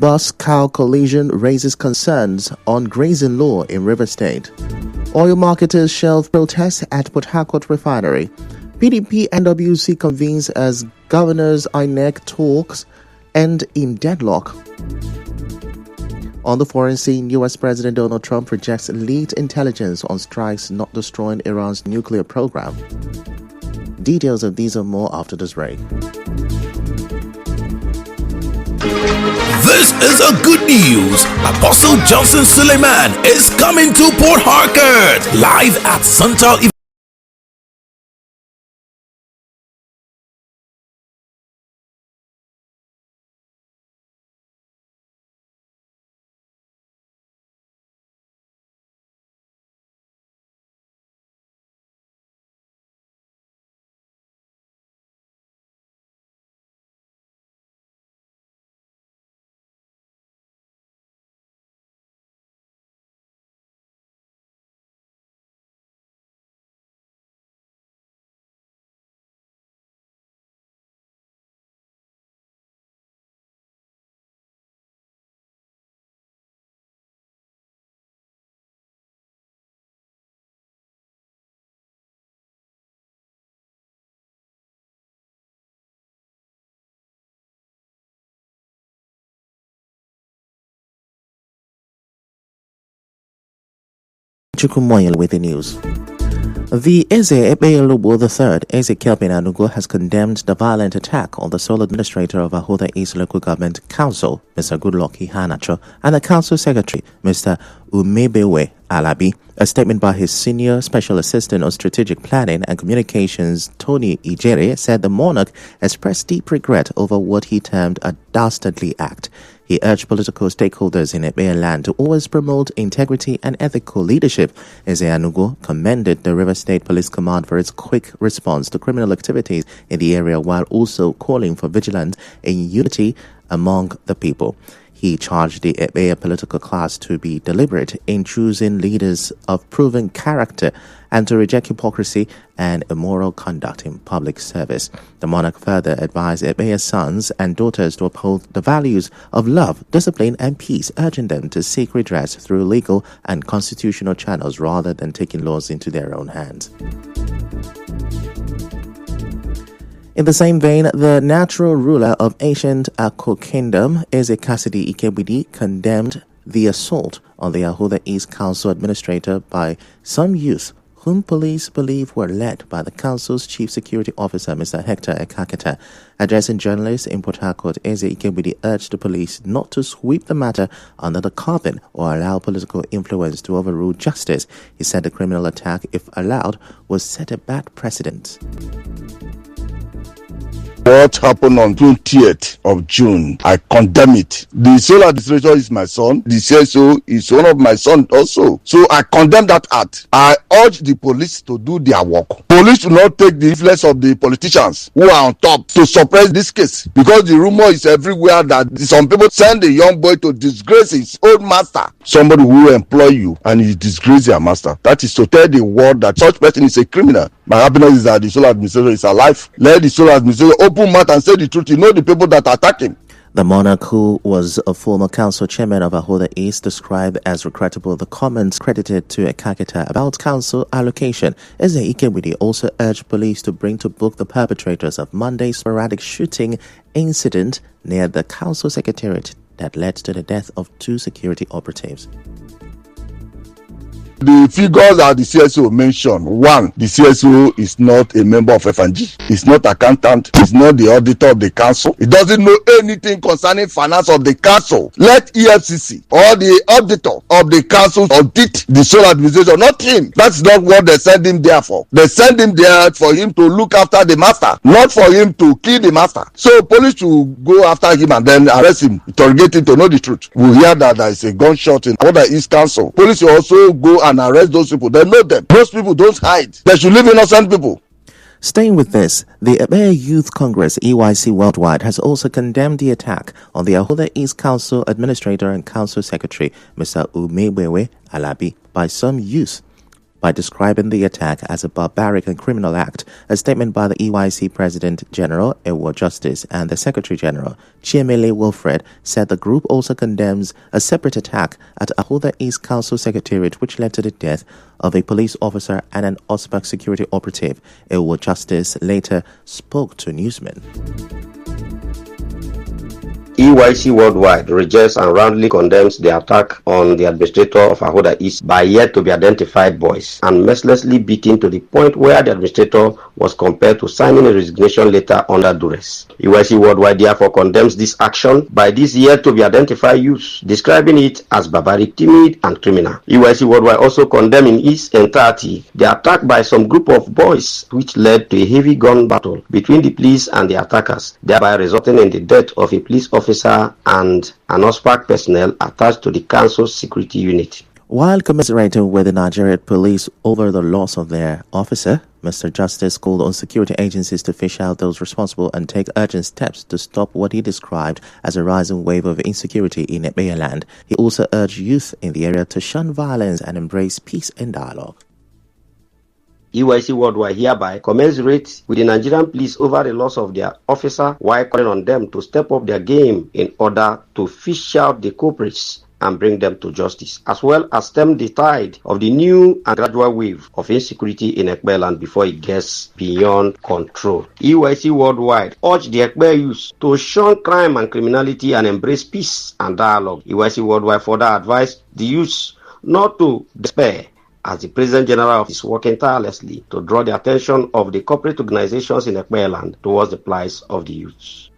Bus-cow collision raises concerns on grazing law in River State. Oil marketers shelve protests at Port Harcourt refinery. PDP NWC convenes as governors INEC talks end in deadlock. On the foreign scene, U.S. President Donald Trump rejects leaked intelligence on strikes not destroying Iran's nuclear program. Details of these and more after this break. This is a good news. Apostle Johnson Suleiman is coming to Port Harcourt live at Santal. Chukumoyel with the news. The Eze Ebeyelubo III, Eze Kelvin Anugo, has condemned the violent attack on the sole administrator of Ahoda East Local Government Council, Mr. Goodluck Ihanacho, and the Council Secretary, Mr. Umebewe Alabi. A statement by his Senior Special Assistant on Strategic Planning and Communications, Tony Ijere, said the monarch expressed deep regret over what he termed a dastardly act. He urged political stakeholders in Ebeye land to always promote integrity and ethical leadership. Eze Anugo commended the River State Police Command for its quick response to criminal activities in the area while also calling for vigilance and unity among the people. He charged the Ebeye political class to be deliberate in choosing leaders of proven character and to reject hypocrisy and immoral conduct in public service. The monarch further advised Ebeye's sons and daughters to uphold the values of love, discipline, and peace, urging them to seek redress through legal and constitutional channels rather than taking laws into their own hands. In the same vein, the natural ruler of ancient Akko Kingdom, Eze Cassidy Ikebidi, condemned the assault on the Ahoda East Council administrator by some youth whom police believe were led by the council's chief security officer, Mr. Hector Ekaketa. Addressing journalists in Port Harcourt, Eze Ikebidi urged the police not to sweep the matter under the carpet or allow political influence to overrule justice. He said the criminal attack, if allowed, would set a bad precedent. What happened on 20th of June, I condemn it. The sole administrator is my son. The CSO is one of my sons also. So I condemn that act. I urge the police to do their work. Police do not take the influence of the politicians who are on top to suppress this case, because the rumor is everywhere that some people send a young boy to disgrace his old master. Somebody who will employ you and you disgrace their master. That is to tell the world that such person is a criminal. My happiness is that the sole administrator is alive. Let the sole administrator open mouth and say the truth. You know the people that attack him. The monarch, who was a former council chairman of Ahoda East, described as regrettable the comments credited to Ekaketa about council allocation. Eze Ikebidi also urged police to bring to book the perpetrators of Monday's sporadic shooting incident near the council secretariat that led to the death of 2 security operatives. The figures that the CSO mentioned: 1, the CSO is not a member of FNG. He's not accountant. He's not the auditor of the council. He doesn't know anything concerning finance of the council. Let EFCC or the auditor of the council audit the sole administration, not him. That's not what they send him there for. They send him there for him to look after the master, not for him to kill the master. So police will go after him and then arrest him, interrogate him to know the truth. We hear that there is a gunshot in Ahoda East Council. Police will also go and arrest those people. They know them. Those people don't hide. They should leave innocent people. Staying with this, the Ebeye Youth Congress EYC Worldwide has also condemned the attack on the Ahoda East Council Administrator and Council Secretary, Mr. Umebewe Alabi, by some youth by describing the attack as a barbaric and criminal act. A statement by the EYC President General, Ewo Justice, and the Secretary General, Chiemele Wilfred, said the group also condemns a separate attack at Ahoda East Council Secretariat, which led to the death of a police officer and an OSPAC security operative. Ewo Justice later spoke to newsmen. EYC Worldwide rejects and roundly condemns the attack on the administrator of Ahoda East by yet to be identified boys and mercilessly beaten to the point where the administrator was compelled to signing a resignation letter under duress. EYC Worldwide therefore condemns this action by these yet to be identified youths, describing it as barbaric, timid, and criminal. EYC Worldwide also condemns in its entirety the attack by some group of boys which led to a heavy gun battle between the police and the attackers, thereby resulting in the death of a police officer and an OSPAC personnel attached to the council's security unit. While commiserating with the Nigerian police over the loss of their officer, Mr. Justice called on security agencies to fish out those responsible and take urgent steps to stop what he described as a rising wave of insecurity in Ekpeye land. He also urged youth in the area to shun violence and embrace peace and dialogue. EYC Worldwide hereby commiserates with the Nigerian police over the loss of their officer, while calling on them to step up their game in order to fish out the culprits and bring them to justice, as well as stem the tide of the new and gradual wave of insecurity in Ekpeye land before it gets beyond control. EYC Worldwide urge the Ekpeye youth to shun crime and criminality and embrace peace and dialogue. EYC Worldwide further advised the youth not to despair, as the President General is working tirelessly to draw the attention of the corporate organizations in Ekpeye land towards the plight of the youths.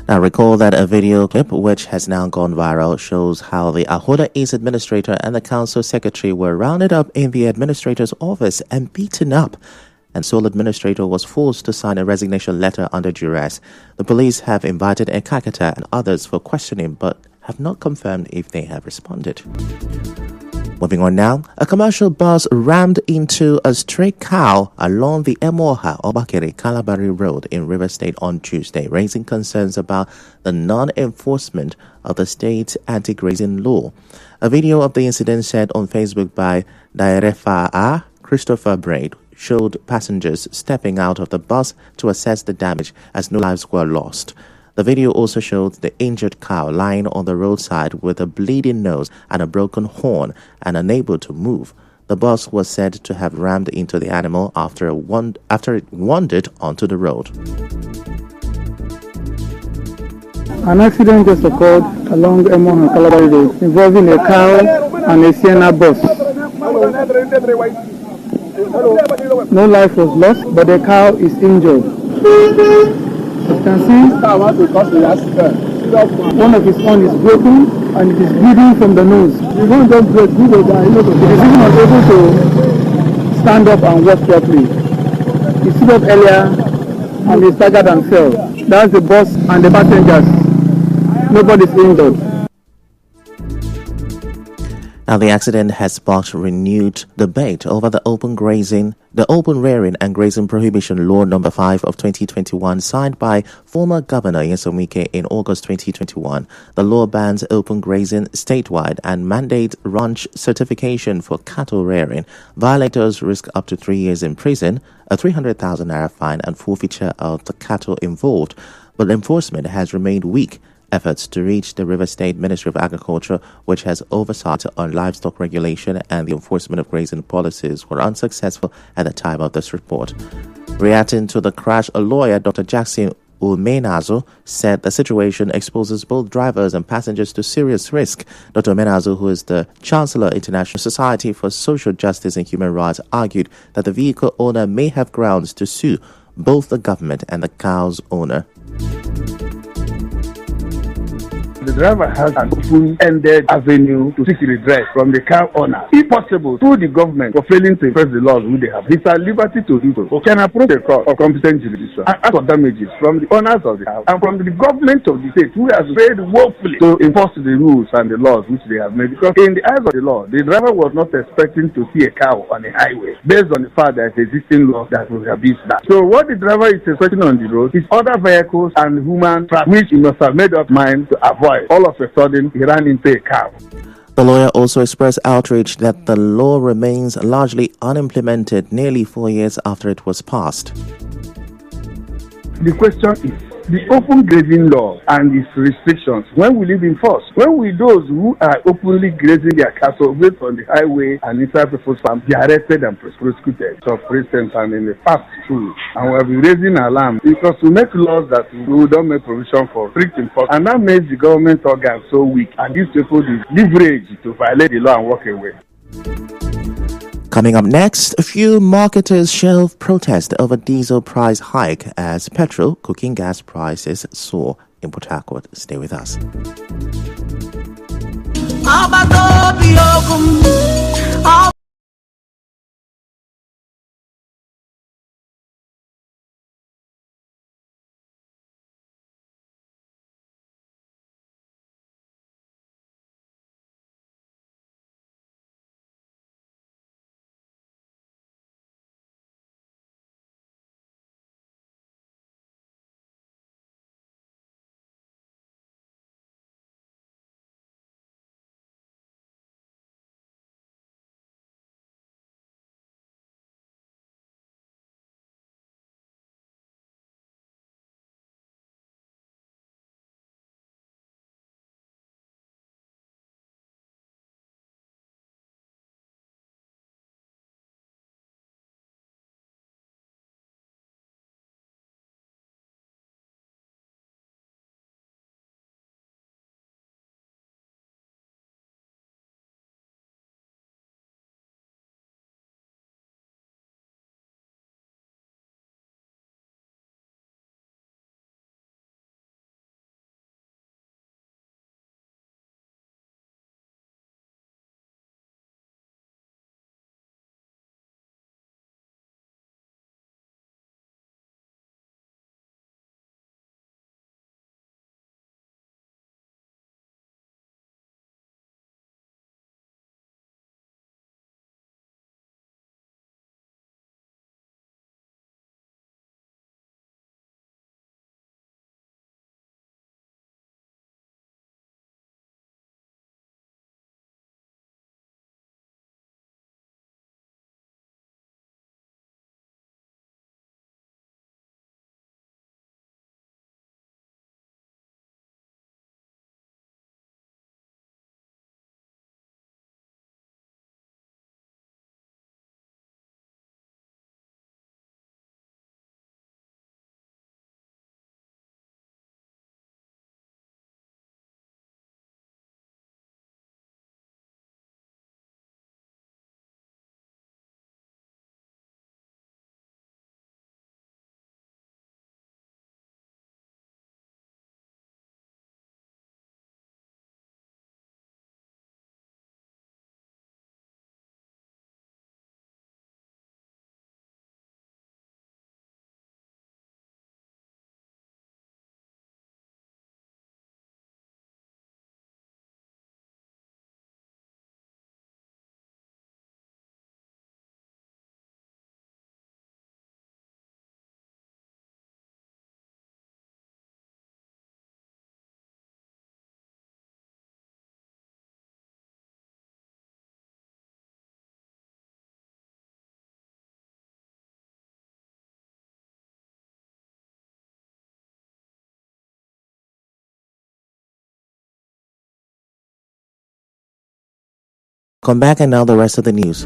Now recall that a video clip which has now gone viral shows how the Ahoda East administrator and the council secretary were rounded up in the administrator's office and beaten up, and sole administrator was forced to sign a resignation letter under duress. The police have invited Ekakata and others for questioning but have not confirmed if they have responded. Moving on now, a commercial bus rammed into a stray cow along the Emoha Obakere Kalabari Road in River State on Tuesday, raising concerns about the non-enforcement of the state's anti-grazing law. A video of the incident shared on Facebook by Dairefa Christopher Braid showed passengers stepping out of the bus to assess the damage as no lives were lost. The video also showed the injured cow lying on the roadside with a bleeding nose and a broken horn and unable to move. The bus was said to have rammed into the animal after it wandered onto the road. An accident just occurred along Emoha Kalabari Road involving a cow and a Sienna bus. No life was lost, but the cow is injured. As you can see, one of his horns is broken and it is bleeding from the nose. He won't just break, he is even unable to stand up and walk properly. He stood up earlier and he staggered and fell. That's the bus and the passengers. Nobody's injured. Now, the accident has sparked renewed debate over the open rearing and grazing prohibition law number 5 of 2021 signed by former Governor Nyesom Wike in August 2021. The law bans open grazing statewide and mandates ranch certification for cattle rearing. Violators risk up to 3 years in prison, a 300,000 naira fine and forfeiture of the cattle involved. But enforcement has remained weak. Efforts to reach the River State Ministry of Agriculture, which has oversight on livestock regulation and the enforcement of grazing policies, were unsuccessful at the time of this report. Reacting to the crash, a lawyer, Dr. Jackson Umenazo, said the situation exposes both drivers and passengers to serious risk. Dr. Umenazo, who is the Chancellor of International Society for Social Justice and Human Rights, argued that the vehicle owner may have grounds to sue both the government and the cow's owner. The driver has an open-ended avenue to seek redress from the car owner, if possible, through the government for failing to enforce the laws which they have. It's a liberty to do so. We can approach the court of competent jurisdiction and ask for damages from the owners of the car and from the government of the state who has failed woefully to enforce the rules and the laws which they have made. Because in the eyes of the law, the driver was not expecting to see a cow on a highway based on the fact that there's existing law that will abuse that. So what the driver is expecting on the road is other vehicles and human traffic, which he must have made up mind to avoid. All of a sudden, he ran into a cow. The lawyer also expressed outrage that the law remains largely unimplemented nearly 4 years after it was passed. The question is, the open grazing law and its restrictions, when will it be enforced? When will those who are openly grazing their cattle based on the highway and inside people's farms be arrested and prosecuted? So, for instance, and in the past too, and we have been raising alarm because we make laws that we don't make provision for strict enforcement, and that makes the government organ so weak and gives people the leverage to violate the law and walk away. Coming up next, a few marketers shelve protest over diesel price hike as petrol cooking gas prices soar in Port Harcourt. Stay with us. Come back and now the rest of the news.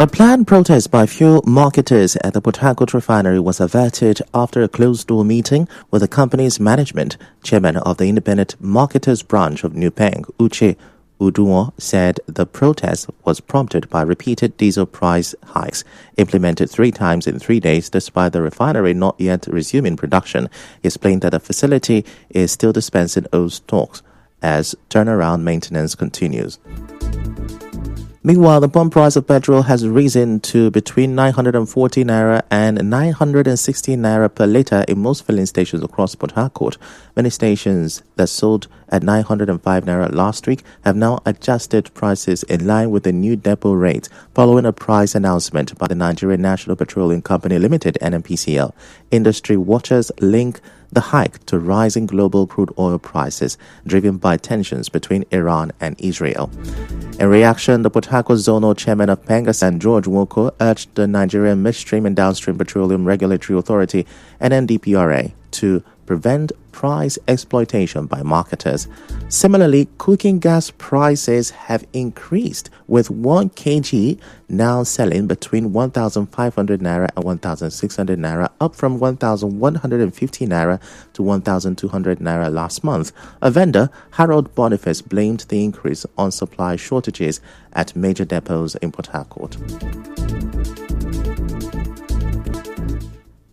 A planned protest by fuel marketers at the Port Harcourt refinery was averted after a closed-door meeting with the company's management. Chairman of the Independent Marketers Branch of Nupeng, Uche Uduo, said the protest was prompted by repeated diesel price hikes implemented 3 times in 3 days despite the refinery not yet resuming production. He explained that the facility is still dispensing old stocks as turnaround maintenance continues. Meanwhile, the pump price of petrol has risen to between 940 naira and 960 naira per litre in most filling stations across Port Harcourt. Many stations that sold at 905 naira last week have now adjusted prices in line with the new depot rate following a price announcement by the Nigerian National Petroleum Company Limited (NNPCL). Industry watchers link the hike to rising global crude oil prices driven by tensions between Iran and Israel. In reaction, the Port Harcourt Zonal Chairman of Pengassan, George Nwoko, urged the Nigerian Midstream and Downstream Petroleum Regulatory Authority (NNDPRA) to prevent price exploitation by marketers. Similarly, cooking gas prices have increased, with 1 kg now selling between 1,500 naira and 1,600 naira, up from 1,150 naira to 1,200 naira last month. A vendor, Harold Boniface, blamed the increase on supply shortages at major depots in Port Harcourt.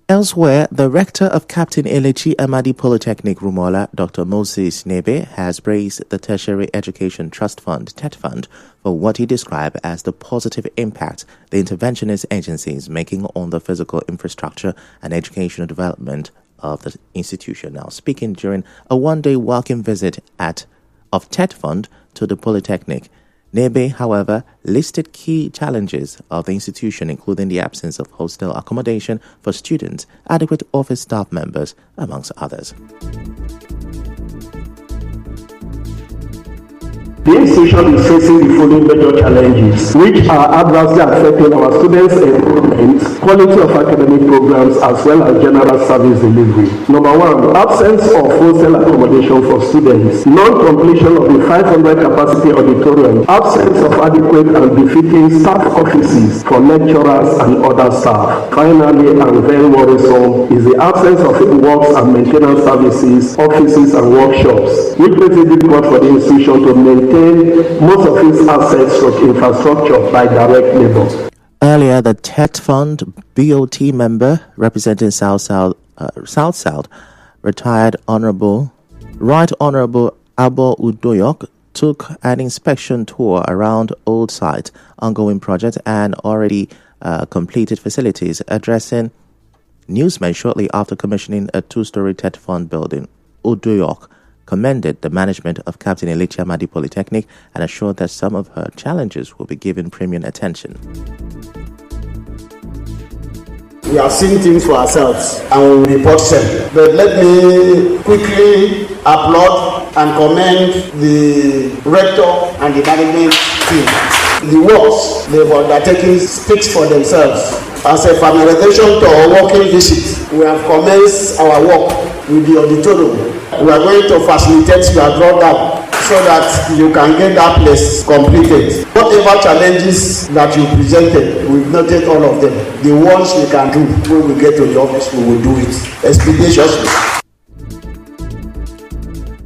Elsewhere, the rector of Captain Elechi Amadi Polytechnic Rumola, Dr. Moses Nebe, has praised the Tertiary Education Trust Fund, TET Fund, for what he described as the positive impact the interventionist agency is making on the physical infrastructure and educational development of the institution. Now, speaking during a one-day walking visit of TET Fund to the Polytechnic, Nebe, however, listed key challenges of the institution, including the absence of hostel accommodation for students, adequate office staff members, amongst others. The institution is facing the following major challenges, which are adversely affecting our students' enrollment, quality of academic programs, as well as general service delivery. Number one, absence of hostel accommodation for students, non-completion of the 500 capacity auditorium, absence of adequate and befitting staff offices for lecturers and other staff. Finally, and very worrisome, is the absence of works and maintenance services, offices and workshops, which makes it difficult for the institution to maintain most of its assets or infrastructure by direct labor. Earlier, the TET Fund BOT member representing South retired Right Honorable Abo Udoyok took an inspection tour around old site, ongoing project, and already completed facilities, addressing newsmen shortly after commissioning a 2-story TET Fund building. Udoyok commended the management of Captain Elechi Amadi Polytechnic and assured that some of her challenges will be given premium attention. We have seen things for ourselves and we will report them. But let me quickly applaud and commend the rector and the management team. The works they've undertaken speaks for themselves. As a familiarization to our working visit, we have commenced our work with the auditorium. We are going to facilitate your drawdown so that you can get that place completed. Whatever challenges that you presented, we've noted all of them. The ones we can do when we get to the office, we will do it expeditiously.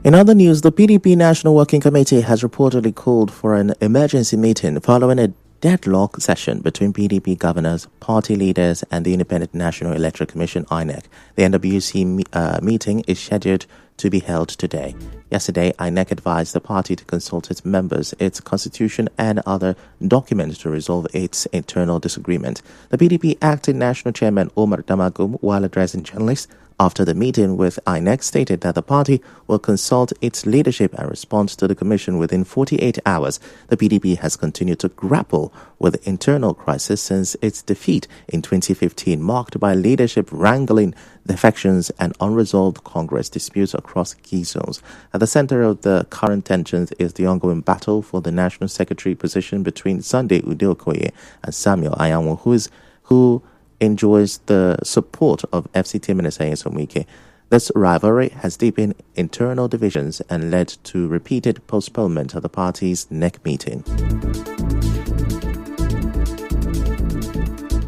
In other news, the PDP National Working Committee has reportedly called for an emergency meeting following a deadlock session between PDP governors, party leaders, and the Independent National Electoral Commission (INEC). The NWC meeting is scheduled to be held today. Yesterday, INEC advised the party to consult its members, its constitution, and other documents to resolve its internal disagreement. The PDP acting national chairman Omar Damagum, while addressing journalists after the meeting with INEC, stated that the party will consult its leadership and respond to the commission within 48 hours. The PDP has continued to grapple with internal crisis since its defeat in 2015, marked by leadership wrangling, defections, and unresolved Congress disputes across key zones. At the center of the current tensions is the ongoing battle for the national secretary position between Sunday Udeokoye and Samuel Ayanwo, who enjoys the support of FCT Minister Nyesom Wike. This rivalry has deepened internal divisions and led to repeated postponement of the party's next meeting.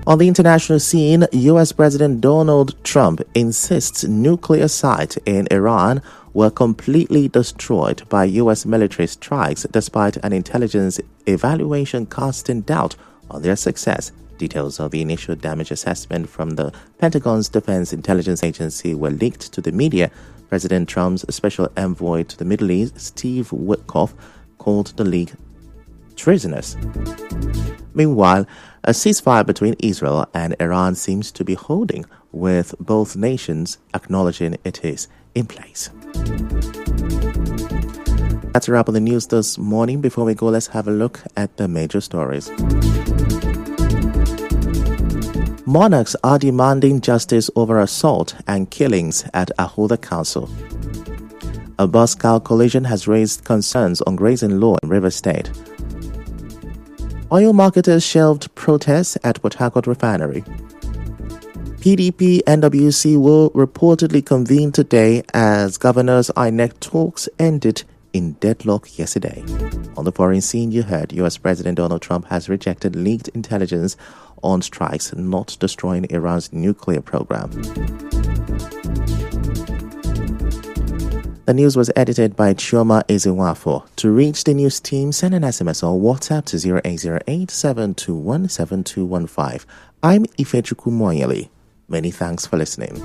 On the international scene, U.S. President Donald Trump insists nuclear sites in Iran were completely destroyed by U.S. military strikes, despite an intelligence evaluation casting doubt on their success. Details of the initial damage assessment from the Pentagon's Defense Intelligence Agency were leaked to the media. President Trump's special envoy to the Middle East, Steve Witkoff, called the leak treasonous. Meanwhile, a ceasefire between Israel and Iran seems to be holding, with both nations acknowledging it is in place. That's a wrap on the news this morning. Before we go, let's have a look at the major stories. Monarchs are demanding justice over assault and killings at Ahoda Council. A bus cow collision has raised concerns on grazing law in Rivers State. Oil marketers shelved protests at Port Harcourt refinery. PDP NWC will reportedly convene today as Governor's INEC talks ended in deadlock yesterday. On the foreign scene, you heard US President Donald Trump has rejected leaked intelligence on strikes not destroying Iran's nuclear program. The news was edited by Chioma Ezenwafo. To reach the news team, send an SMS or WhatsApp to 0808-721-7215. I'm Ifechukwu Moyeli. Many thanks for listening.